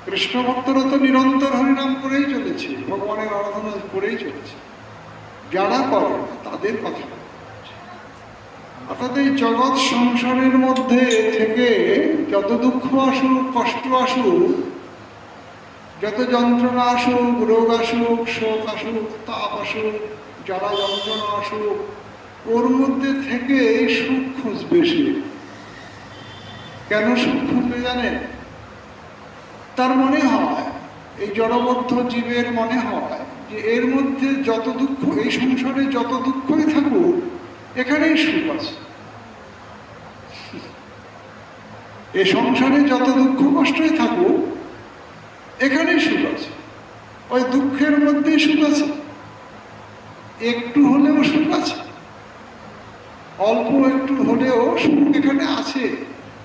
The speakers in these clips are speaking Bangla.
কৃষ্ণ ভক্তরা তো নিরন্তর হরিনাম করেই চলেছে, ভগবানের আরাধনা করেই চলেছে। যারা করে তাদের কথা। অর্থাৎ এই জগৎ সংসারের মধ্যে থেকে যত দুঃখ আসুক, কষ্ট আসুক, যত যন্ত্রণা আসুক, রোগ আসুক, শোক আসুক, তাপ আসুক, জ্বালা যন্ত্রণা আসুক, ওর মধ্যে থেকে সুখ খুঁজবে সে। কেন সুখ খুঁজবে জানেন? তার মনে হয়, এই জড়বদ্ধ জীবের মনে হয় যে এর মধ্যে যত দুঃখ, এই সংসারে যত দুঃখই থাকুক, এখানেই সুখ আছে। এই সংসারে যত দুঃখ কষ্টই থাকুক, এখানেই সুখ আছে। ওই দুঃখের মধ্যেই সুখ আছে, একটু হলেও সুখ আছে, অল্প একটু হলেও সুখ এখানে আছে।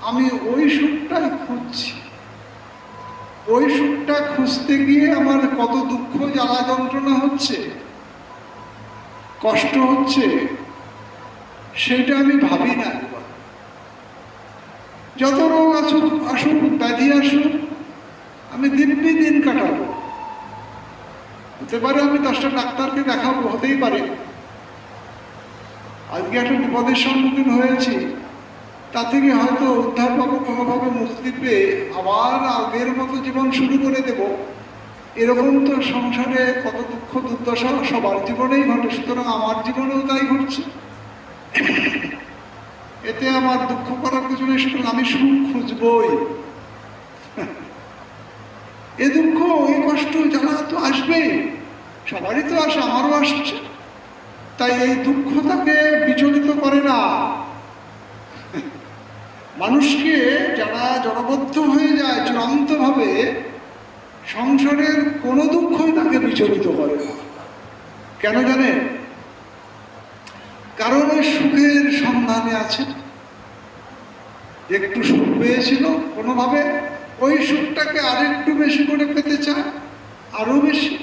আমি ওই সুখটাই খুঁজছি। ওই সুখটা খুঁজতে গিয়ে আমার কত দুঃখ, জ্বালা যন্ত্রণা হচ্ছে, কষ্ট হচ্ছে, সেটা আমি ভাবি না। যত রোগ আসুক, ব্যাধি আসুক, আমি দিব্যি দিন কাটাবো। হতে পারে আমি 10টা ডাক্তারকে দেখাবো, হতেই পারে। আজকে একটা বিপদের সম্মুখীন হয়েছি, তা থেকে হয়তো উদ্ধার পাবো, কোনোভাবে মুক্তি পেয়ে আবার আগের মতো জীবন শুরু করে দেব। এরকম তো সংসারে কত দুঃখ দুর্দশা সবার জীবনেই ঘটে, সুতরাং আমার জীবনেও তাই ঘটছে। এতে আমার দুঃখ করার কিছু নেই, সুতরাং আমি সুখ খুঁজবই। এ দুঃখ, এ কষ্ট, জ্বালা তো আসবে, সবারই তো আসে, আমারও আসছে। তাই এই দুঃখ তাকে বিচলিত করে না। মানুষকে যারা জড়বদ্ধ হয়ে যায় চূড়ান্তভাবে, সংসারের কোনো দুঃখই তাকে বিচলিত করে না। কেন জানেন? কারণ ওই সুখের সন্ধানে আছে। একটু সুখ পেয়েছিল কোনোভাবে, ওই সুখটাকে আরেকটু বেশি করে পেতে চায়, আরো বেশি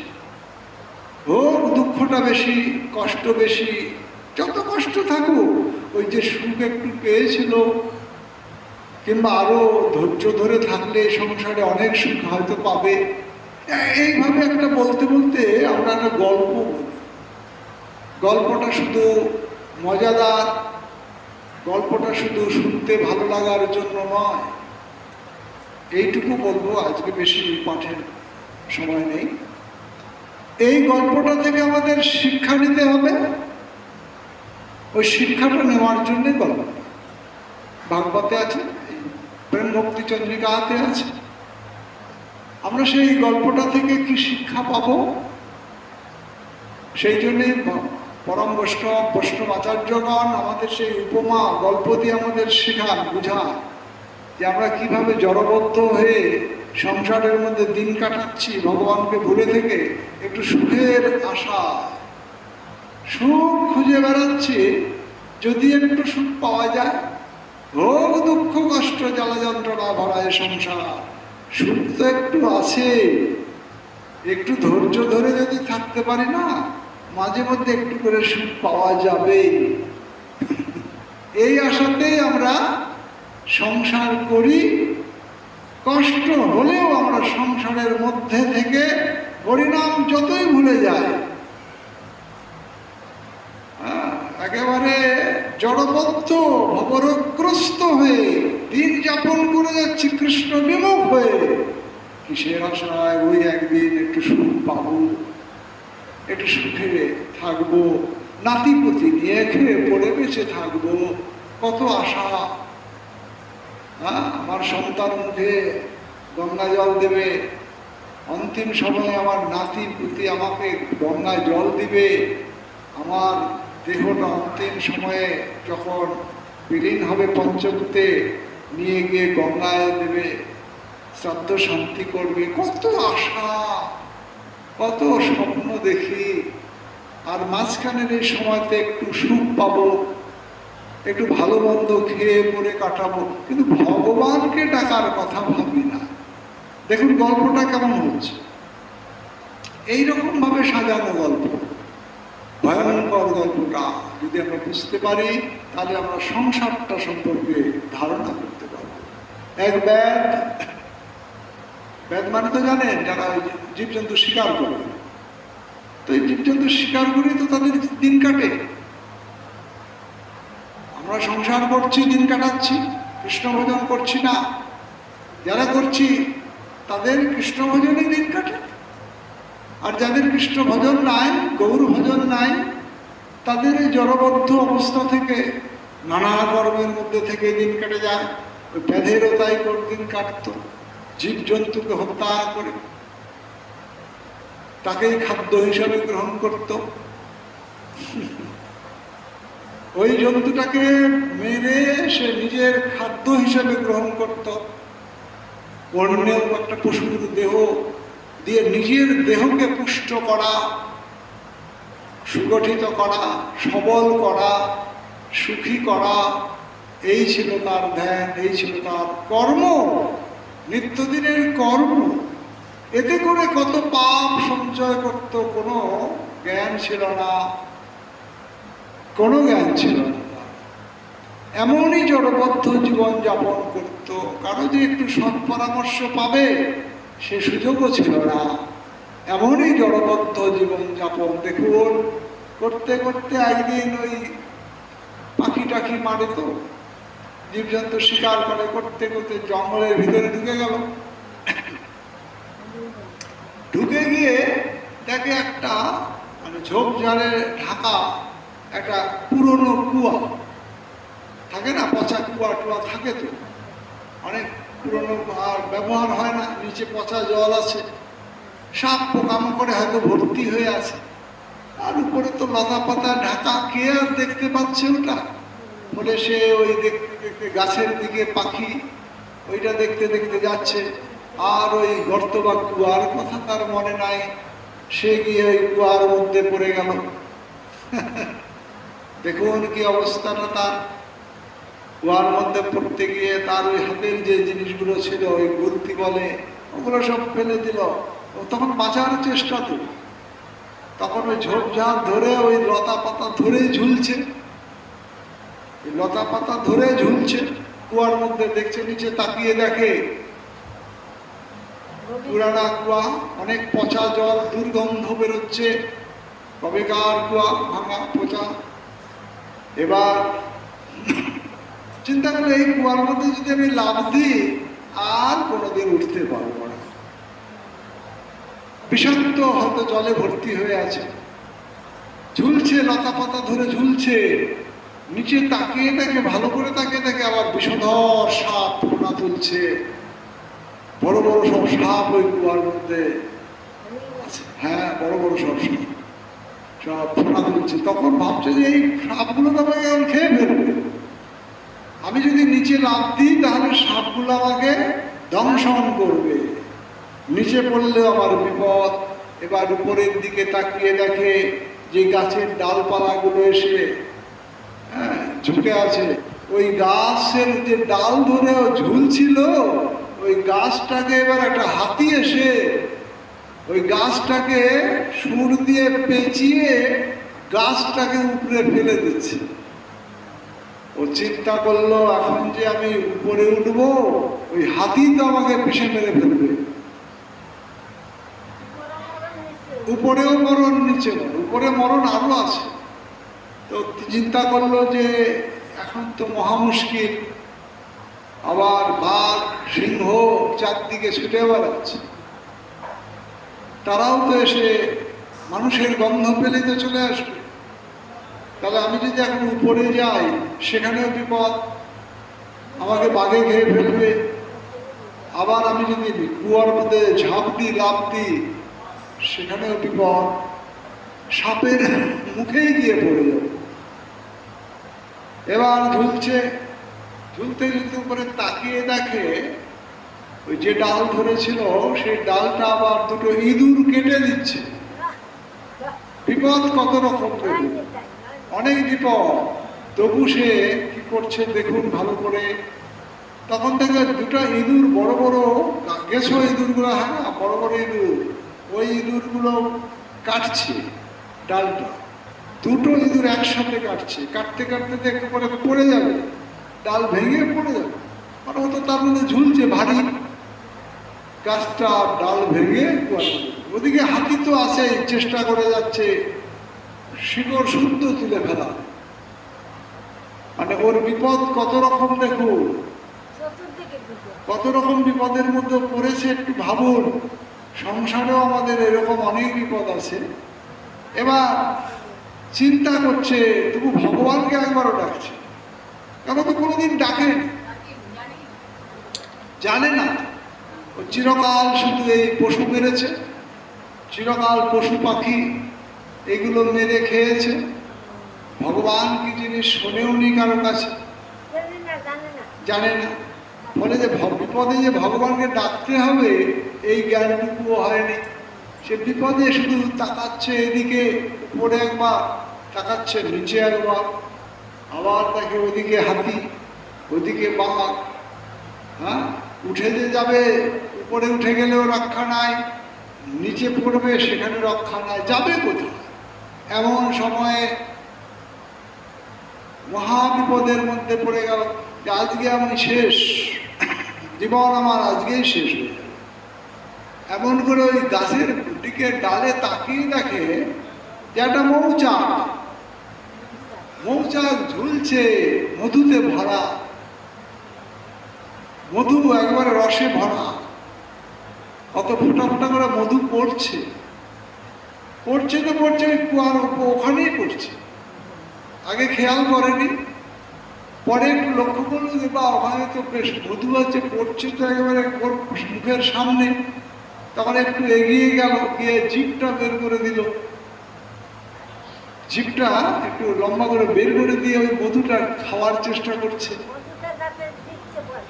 হোক, দুঃখটা বেশি, কষ্ট বেশি, যত কষ্ট থাকুক, ওই যে সুখ একটু পেয়েছিল, কিংবা আরো ধৈর্য ধরে থাকলে সংসারে অনেক সুখ হয়তো পাবে। এইভাবে একটা বলতে বলতে আমরা একটা গল্প বলি। গল্পটা শুধু মজাদার, গল্পটা শুধু শুনতে ভালো লাগার জন্য নয়। এইটুকু বলবো, আজকে বেশি পাঠের সময় নেই। এই গল্পটা থেকে আমাদের শিক্ষা নিতে হবে। ওই শিক্ষাটা নেওয়ার জন্যে গল্প ভাগবতে আছে, প্রেম ভক্তি চন্দ্রিকাতে আছে। আমরা সেই গল্পটা থেকে কি শিক্ষা পাব, সেই জন্যে পরম বৈষ্ণব আচার্যগণ আমাদের সেই উপমা গল্প দিয়ে আমাদের শেখান, বুঝান যে আমরা কিভাবে জড়বদ্ধ হয়ে সংসারের মধ্যে দিন কাটাচ্ছি, ভগবানকে ভুলে থেকে একটু সুখের আশা, সুখ খুঁজে বেড়াচ্ছি। যদি একটু সুখ পাওয়া যায়, হোক দুঃখ কষ্ট জ্বালা যন্ত্রণা ভরা এ সংসার, সুখ তো একটু আছে। একটু ধৈর্য ধরে যদি থাকতে পারি না, মাঝে মধ্যে একটু করে সুখ পাওয়া যাবে। এই আশাতেই আমরা সংসার করি। কষ্ট হলেও আমরা সংসারের মধ্যে থেকে হরিনাম যতই ভুলে যাই, একেবারে জড়বদ্ধ ভবরোগগ্রস্ত হয়ে দিন যাপন করে যাচ্ছি কৃষ্ণ বিমুখ হয়ে। কিসের আশায়? ওই একদিন একটু সুখ পাবো, একটু সুখে থাকবো, নাতিপুতি নিয়ে খেয়ে পড়ে বেঁচে থাকবো, কত আশা। আমার সন্তান মুখে গঙ্গা জল দেবে, অন্তিম সময়ে আমার নাতিপুতি আমাকে গঙ্গায় জল দিবে, আমার দেহটা অন্তিম সময়ে যখন বিলীন হবে পঞ্চভূতে, নিয়ে গিয়ে গঙ্গায় দেবে, শ্রাদ্ধ শান্তি করবে। কত আশা, কত স্বপ্ন দেখি। আর মাঝখানের এই সময়তে একটু সুখ পাবো, একটু ভালো মন্দ খেয়ে পরে কাটাবো, কিন্তু ভগবানকে ডাকার কথা ভাবি না। দেখুন গল্পটা কেমন হচ্ছে, এইরকম ভাবে সাজানো গল্প। ভয়ঙ্কর গল্পটা যদি আমরা বুঝতে পারি, তাহলে আমরা সংসারটা সম্পর্কে ধারণা করতে পারবো। এক ব্যাধ, ব্যাধ মানে তো জানেন যারা জীবজন্তু শিকার করে, তো এই জীবজন্তু শিকার করি তো তাদের দিন কাটে। আমরা সংসার করছি, দিন কাটাচ্ছি, কৃষ্ণ ভজন করছি না। যারা করছি তাদের কৃষ্ণ ভজনে দিন কাটে, আর যাদের কৃষ্ণ ভজন নাই, গৌর ভজন নাই, তাদের এই জড়বদ্ধ অবস্থা থেকে নানা কর্মের মধ্যে থেকে দিন কেটে যায়। ওই ব্যাধেরও তাই দিন কাটত, জীবজন্তুকে হত্যা করে তাকেই খাদ্য হিসাবে গ্রহণ করত। ওই জন্তুটাকে মেরে সে নিজের খাদ্য হিসাবে গ্রহণ করত। অন্য একটা পশুর দেহ দিয়ে নিজের দেহকে পুষ্ট করা, সুগঠিত করা, সবল করা, সুখী করা, এই ছিল তার ধ্যান, এই ছিল তার কর্ম, নিত্যদিনের কর্ম। এতে করে কত পাপ সঞ্চয় করত, কোনো জ্ঞান ছিল না, কোনো জ্ঞান ছিল না। এমনই জড়বদ্ধ জীবন যাপন করত। কারো যে একটু সৎ পরামর্শ পাবে সে সুযোগও ছিল না। এমনই জড়বদ্ধ জীবন যাপন। দেখুন, করতে করতে একদিন ওই পাখি টাখি মারে তো, জীবজন্তু শিকার করে, করতে করতে জঙ্গলের ভিতরে ঢুকে গেল। ঢুকে গিয়ে দেখে একটা মানে ঝোপঝাড়ে ঢাকা একটা পুরনো কুয়া থাকে না, পচা কুয়া টুয়া থাকে তো, অনেক পুরনো, আর ব্যবহার হয় না, নিচে পচা জল আছে, সাপ পোকামাকড়ে হয়তো ভর্তি হয়ে আছে, আর উপরে তো লতা পাতা ঢাকা, কে আর দেখতে পাচ্ছে ওটা? বলে সে ওই দেখতে দেখতে গাছের দিকে পাখি ওইটা দেখতে দেখতে যাচ্ছে, আর ওই গর্ত বা কুয়ার কথা তার মনে নাই। সে গিয়ে ওই কুয়ার মধ্যে পড়ে গেল। দেখুন কি অবস্থাটা তার। কুয়ার মধ্যে পড়তে গিয়ে তার ওই হাতের যে জিনিসগুলো ছিল, ওই গুলতি বলে, ওগুলো সব ফেলে দিল। ও তখন বাঁচার চেষ্টা তো, তখন ওই ঝোপঝাড় ধরে ওই লতা পাতা ধরে ঝুলছে, লতা পাতা ধরে ঝুলছে কুয়ার মধ্যে। দেখছে নিচে তাকিয়ে দেখে পুরানা কুয়া, অনেক পচা জল, দুর্গন্ধ বেরোচ্ছে, কবেকার কুয়া, ভাঙা পচা। এবার চিন্তা করলে এই কুয়ার মধ্যে যদি আমি লাফ দিই আর কোনোদিন উঠতে পারবো না। বিষাক্ত হয়তো জলে ভর্তি হয়ে আছে, ঝুলছে, লতা পাতা ধরে ঝুলছে। নিচে তাকিয়ে দেখে, ভালো করে তাকিয়ে দেখে, আবার বিষধর সাপ ফোনা তুলছে, বড় বড় সব সাপ ওই কুয়ার মধ্যে। হ্যাঁ, বড় বড় সব সাপ, সব ফোনা তুলছে। তখন ভাবছে যে এই সাপগুলো তো আমাকে এখন খেয়ে ফেলবে, আমি যদি নিচে লাফ দিই তাহলে সাপগুলো আমাকে দংশন করবে, নিচে পড়লেও আমার বিপদ। এবার উপরের দিকে তাকিয়ে দেখে যে গাছের ডালপালাগুলো এসে ঝুঁকে আছে, ওই গাছের যে ডাল ধরে ঝুলছিল, ওই গাছটাকে এবার একটা হাতি এসে ওই গাছটাকে সুর দিয়ে পেঁচিয়ে গাছটাকে উপরে ফেলে দিচ্ছে। ও চিন্তা করলো, এখন যে আমি উপরে উঠবো, ওই হাতি তো আমাকে পিষে মেরে ফেলবে। উপরেও মরণ, নিচে মরণ, উপরে মরণ আরো আছে। তো চিন্তা করলো যে এখন তো মহা মুশকিল, আবার বাঘ সিংহ চারদিকে ছুটে বেড়াচ্ছে, তারাও তো এসে মানুষের গন্ধ পেলে তো চলে আসবে। তাহলে আমি যদি এখন উপরে যাই সেখানেও বিপদ, আমাকে বাঘে খেয়ে ফেলবে। আবার আমি যদি কুয়ার মধ্যে ঝাঁপ দিই, লাফ দিই, সেখানেও বিপদ, সাপের মুখেই গিয়ে পড়ে যাবে। এবার ঝুলছে, ঝুলতে ঝুলতে উপরে তাকিয়ে দেখে ওই যে ডাল ধরেছিল সেই ডালটা আবার দুটো ইঁদুর কেটে দিচ্ছে। বিপদ কত রকম, অনেক বিপদ। তবু সে কি করছে দেখুন ভালো করে। তখন থেকে দুটো ইঁদুর, বড় বড় গেছো ইঁদুরগুলো, হয় না বড় বড় ইঁদুর, ওই ইঁদুরগুলো কাটছে ডালটা। দুটো ইঁদুর একসাথে কাটছে, কাটতে কাটতে দেখতে পরে পড়ে যাবে, ডাল ভেঙে পড়ে যাবে। মানে ও তো তার মধ্যে ঝুলছে ভারী, গাছটা ডাল ভেঙে ওদিকে হাতি তো আছে, চেষ্টা করে যাচ্ছে শিকড় শুদ্ধ তুলে ফেলা। মানে ওর বিপদ কত রকম, দেখুন কত রকম বিপদের মধ্যে পড়েছে। একটু ভাবুন, সংসারেও আমাদের এরকম অনেক বিপদ আছে। এবার চিন্তা করছে, তবু ভগবানকে একবারও ডাকছে, কেন তো কোনোদিন ডাকেন, জানে না। ও চিরকাল শুধু এই পশু মেরেছে, চিরকাল পশু পাখি এগুলো মেরে খেয়েছে। ভগবান কি জিনিস শোনেও নি কারো কাছে, জানে না। ফলে যে বিপদে যে ভগবানকে ডাকতে হবে এই জ্ঞানটুকুও হয়নি। সে বিপদে শুধু তাকাচ্ছে এদিকে উপরে একবার, তাকাচ্ছে নিচে একবার, আবার দেখে ওদিকে হাতি, ওদিকে বাঘ। হ্যাঁ, উঠে যে যাবে, উপরে উঠে গেলেও রক্ষা নাই, নিচে পড়বে সেখানে রক্ষা নাই, যাবে কোথায়? এমন সময়ে মহা বিপদের মধ্যে পড়ে গেল যে আজকে আমি শেষ, জীবন আমার আজকেই শেষ হয়ে যাবে। এমন করে ওই গাছের দিকে ডালে তাকিয়ে দেখে যে একটা মৌচাক, মৌচাক ঝুলছে মধুতে ভরা, মধু একবারে রসে ভরা, কত ফোটা ফোটা করে মধু পড়ছে, পড়ছে তো পড়ছে, কুয়ার ওখানেই পড়ছে। আগে খেয়াল করেনি, পরে একটু লক্ষ্য করলো যে বা ওখানে তো বেশ মধু আছে, পড়ছে তো একেবারে মুখের সামনে। তখন একটু এগিয়ে গেল, গিয়ে জিভটা বের করে দিল, জিভটা একটু লম্বা করে বের করে দিয়ে ওই মধুটা খাওয়ার চেষ্টা করছে।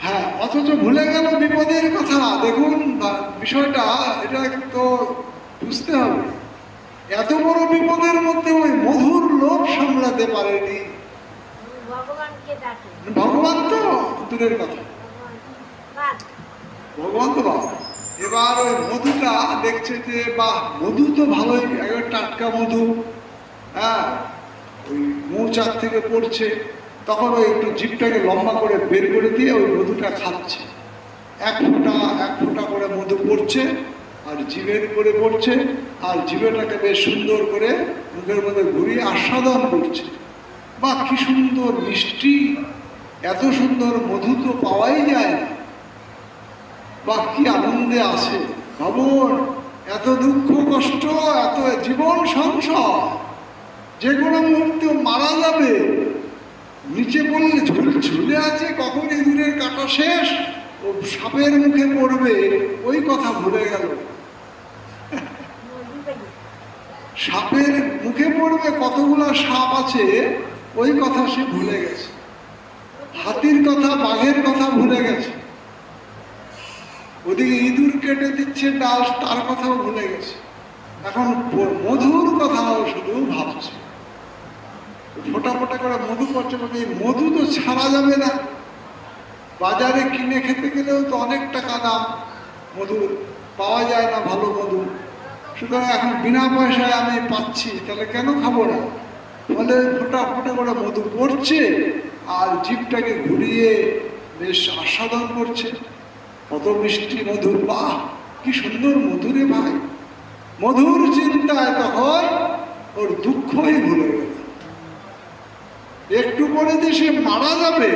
হ্যাঁ, অথচ ভুলে গেল বিপদের কথা। দেখুন বিষয়টা, এটা তো বুঝতে হবে। এত বড় বিপদের মধ্যে ওই মধুর লোভ সামলাতে পারেনি। ভগবান তো দূরের কথা, ভগবান তো বাবা। এবার ওই মধুটা দেখছে যে বাহ, মধু তো ভালোই, একবার টাটকা মধু, হ্যাঁ, ওই মৌচাক থেকে পড়ছে। তখন ওই একটু জিভটাকে লম্বা করে বের করে দিয়ে ওই মধুটা খাচ্ছে। এক ফোঁটা করে মধু পড়ছে আর জিভের উপরে পড়ছে, আর জিভেটাকে বেশ সুন্দর করে মুখের মধ্যে ঘুরিয়ে আস্বাদন করছে। বা কি সুন্দর মিষ্টি, এত সুন্দর মধু তো পাওয়াই যায় না। বা কি আনন্দে আছে ভাবুন। এত দুঃখ কষ্ট, এত জীবন সংসার, যে কোনো মুহূর্তে মারা যাবে, নিচে পড়লে ঝুলে আছে, কখন ইঁদুরের কাটা শেষ, ও সাপের মুখে পড়বে, ওই কথা ভুলে গেল। সাপের মুখে পড়বে, কতগুলা সাপ আছে, ওই কথা সে ভুলে গেছে। হাতির কথা, বাঘের কথা ভুলে গেছে। ওদিকে ইঁদুর কেটে দিচ্ছে ডাল, তার কথাও ভুলে গেছে। এখন মধুর কথাও শুধু ভাবছে। ফোটা ফোটা করে মধু পড়ছে, বলতে এই মধু তো ছাড়া যাবে না। বাজারে কিনে খেতে গেলেও তো অনেক টাকা দাম, মধু পাওয়া যায় না ভালো মধু। সুতরাং এখন বিনা পয়সায় আমি পাচ্ছি, তাহলে কেন খাবো না? ফলে ফোটা ফোটা করে মধু পড়ছে আর জিভটাকে ঘুরিয়ে বেশ আস্বাদন করছে। কত মিষ্টি মধুর, বাহ কি সুন্দর মধুরে ভাই। মধুর চিন্তায় তখন ওর দুঃখই ভুলে গেল। একটু পরে যে সে মারা যাবে,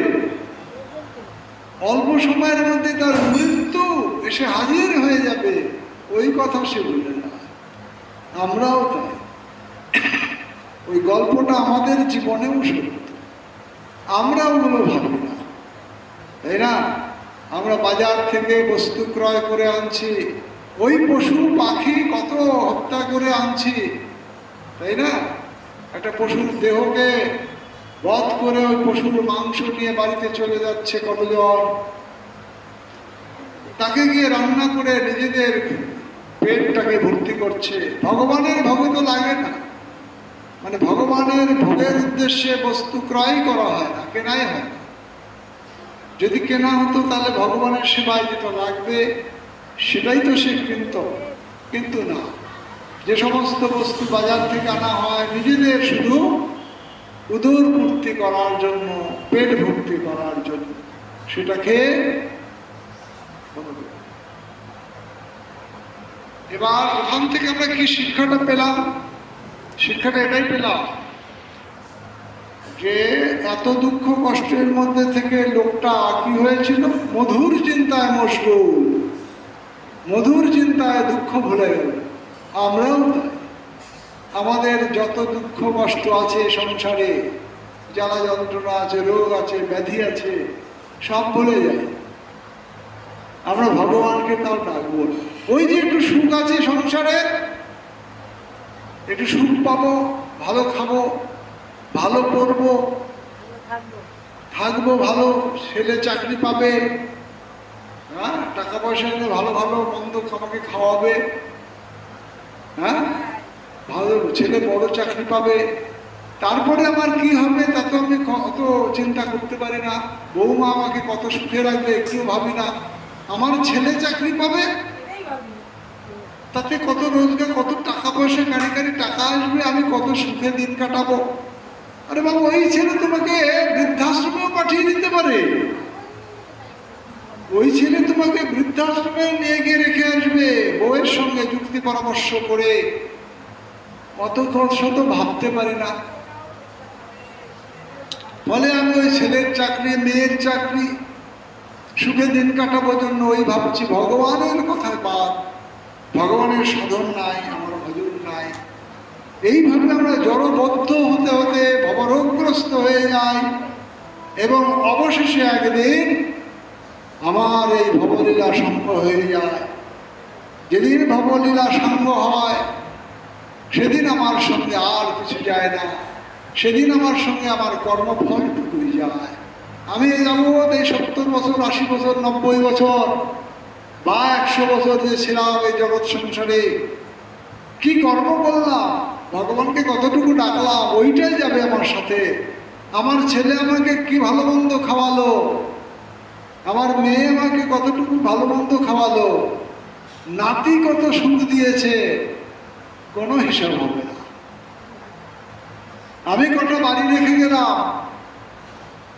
অল্প সময়ের মধ্যে তার মৃত্যু এসে হাজির হয়ে যাবে, ওই কথা সে ভুলে না। আমরাও তাই। ওই গল্পটা আমাদের জীবনেও সত্য, আমরা ওগুলো ভাবি না, তাই না? আমরা বাজার থেকে বস্তু ক্রয় করে আনছি, ওই পশু পাখি কত হত্যা করে আনছি, তাই না? একটা পশুর দেহকে বধ করে ওই পশুর মাংস নিয়ে বাড়িতে চলে যাচ্ছে কতজন, তাকে গিয়ে রান্না করে নিজেদের পেটটাকে ভর্তি করছে। ভগবানের ভোগে তো লাগে না, মানে ভগবানের ভোগের উদ্দেশ্যে বস্তু ক্রয় করা হয় না, কেনাই হয় না। যদি কেনা হতো তাহলে ভগবানের সেবায় যেটা লাগবে সেটাই তো সে কিনত, কিন্তু না। যে সমস্ত বস্তু বাজার থেকে আনা হয় নিজেদের শুধু উদর পূর্তি করার জন্য, পেট ভর্তি করার জন্য, সেটা খেয়ে এবার ওখান থেকে আমরা কি শিক্ষাটা পেলাম? শিক্ষাটা এটাই পেলাম যে এত দুঃখ কষ্টের মধ্যে থেকে লোকটা কি হয়েছিল, মধুর চিন্তায় মশগুল, মধুর চিন্তায় দুঃখ ভুলে গেল। আমরাও আমাদের যত দুঃখ কষ্ট আছে সংসারে, জ্বালা যন্ত্রণা আছে, রোগ আছে, ব্যাধি আছে, সব ভুলে যাই। আমরা ভগবানকে তাও ডাকবো। ওই যে একটু সুখ আছে সংসারে, একটু সুখ পাবো, ভালো খাবো, ভালো পড়বো, থাকবো, ভালো ছেলে চাকরি পাবে, হ্যাঁ, টাকা পয়সা এনে ভালো ভালো মন্দ আমাকে খাওয়াবে, হ্যাঁ, ভালো ছেলে বড় চাকরি পাবে, তারপরে আমার কি হবে তা তো আমি কত চিন্তা করতে পারি না। বৌমা আমাকে কত সুখে রাখবে একটু ভাবি না। আমার ছেলে চাকরি পাবে, তাতে কত রোজগার, কত টাকা পয়সা, কারি কারি টাকা আসবে, আমি কত সুখে দিন কাটাবো। আরে বাবা, ওই ছেলে তোমাকে বৃদ্ধাশ্রমেও পাঠিয়ে দিতে পারে, ওই ছেলে তোমাকে বৃদ্ধাশ্রমে নিয়ে গিয়ে রেখে আসবে, বউয়ের সঙ্গে যুক্তি পরামর্শ করে। অত খরচ তো ভাবতে পারি না। ফলে আমি ওই ছেলের চাকরি, মেয়ের চাকরি, সুখে দিন কাটাবার জন্য ওই ভাবছি, ভগবানের কথায় বাদ, ভগবানের সাধন নাই, আমার ভজন নাই। এইভাবে আমরা জড়বদ্ধ হতে হতে ভবরোগগ্রস্ত হয়ে যাই এবং অবশেষে একদিন আমার এই ভবলীলা সঙ্গ হয়ে যায়। যেদিন ভবলীলা সঙ্গ হয় সেদিন আমার সঙ্গে আর কিছু যায় না, সেদিন আমার সঙ্গে আমার কর্মফলটুকুই যায়। আমি যাবৎ এই 70 বছর, 80 বছর, 90 বছর বা 100 বছর যে ছিলাম এই জগৎ সংসারে, কি কর্ম করলাম, ভগবানকে কতটুকু ডাকলাম, ওইটাই যাবে আমার সাথে। আমার ছেলে আমাকে কি ভালো মন্দ খাওয়ালো, আমার মেয়ে আমাকে কতটুকু ভালো মন্দ খাওয়ালো, নাতি কত সুখ দিয়েছে, কোনো হিসাব হবে না। আমি কত বাড়ি রেখে গেলাম,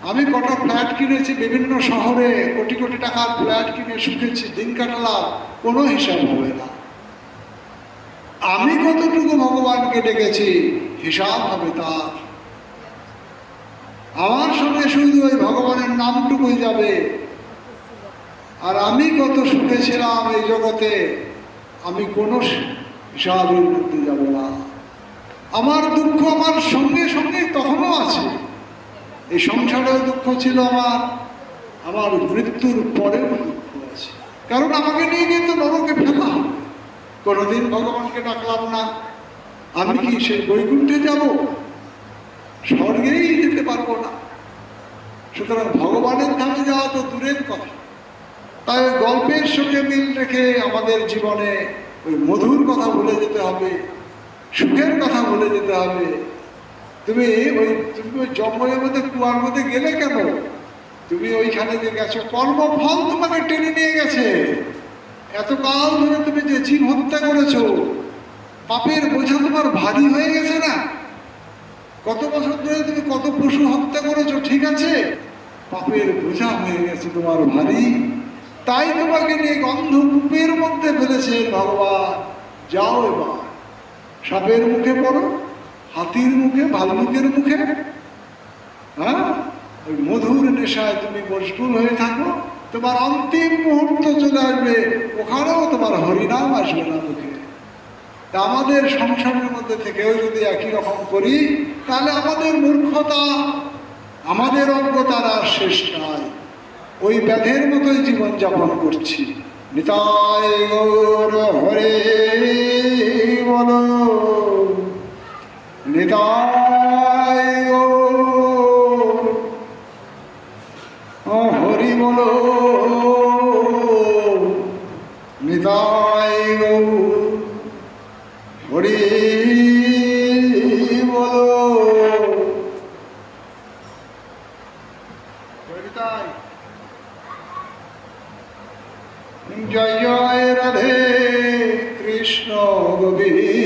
আমি কত ফ্ল্যাট কিনেছি বিভিন্ন শহরে, কোটি কোটি টাকার ফ্ল্যাট কিনে সুখেছি, দিন কাটালাম, কোনো হিসাব হবে না। আমি কতটুকু ভগবানকে ডেকেছি, হিসাব হবে তার। আমার সঙ্গে শুধু ওই ভগবানের নামটুকুই যাবে। আর আমি কত সুখে ছিলাম এই জগতে, আমি কোনো হিসাবের মধ্যে যাব না। আমার দুঃখ আমার সঙ্গে সঙ্গে তখনও আছে। এই সংসারেও দুঃখ ছিল আমার মৃত্যুর পরেও দুঃখ আছে। কারণ আমাকে নিয়ে গিয়ে তো নরকে ফেলা হবে। কোনোদিন ভগবানকে ডাকলাম না, আমি কি সেই বৈকুণ্ঠে যাব? স্বর্গেই যেতে পারবো না। সুতরাং ভগবানের ধামে যাওয়া তো দূরের কথা। তাই গল্পের সঙ্গে মিল রেখে আমাদের জীবনে ওই মধুর কথা ভুলে যেতে হবে, সুখের কথা ভুলে যেতে হবে। তুমি ওই জঙ্গলের মধ্যে, কুয়ার মধ্যে গেলে কেন? তুমি ওইখানে যে গেছো, কর্মফল তোমাকে টেনে নিয়ে গেছে। এতকাল ধরে তুমি যে জীব হত্যা করেছো, পাপের বোঝা তোমার ভারী হয়ে গেছে না? কত বছর ধরে তুমি কত পশু হত্যা করেছো, ঠিক আছে, পাপের বোঝা হয়ে গেছে তোমার ভারী। তাই তোমাকে নিয়ে গন্ধকূপের মধ্যে ফেলেছে ভগবান। যাও এবার সাপের মুখে পড়ো, হাতির মুখে, ভাল্লুকের মুখে, হ্যাঁ, ওই মধুর নেশায় তুমি মশগুল হয়ে থাকো। তোমার অন্তিম মুহূর্ত চলে আসবে, ওখানেও তোমার হরিনাম আসবে না মুখে। তা আমাদের সংসারের মধ্যে থেকেও যদি একই রকম করি, তাহলে আমাদের মূর্খতা, আমাদের অজ্ঞতার আর শেষ নাই। ওই ব্যাধের মতোই জীবনযাপন করছি। নিতাই গৌর হরে বল, নিতাই গৌর হরি বল, নিতাই গৌর হরি বল। জয় জয় রাধে কৃষ্ণ গোবিন্দ।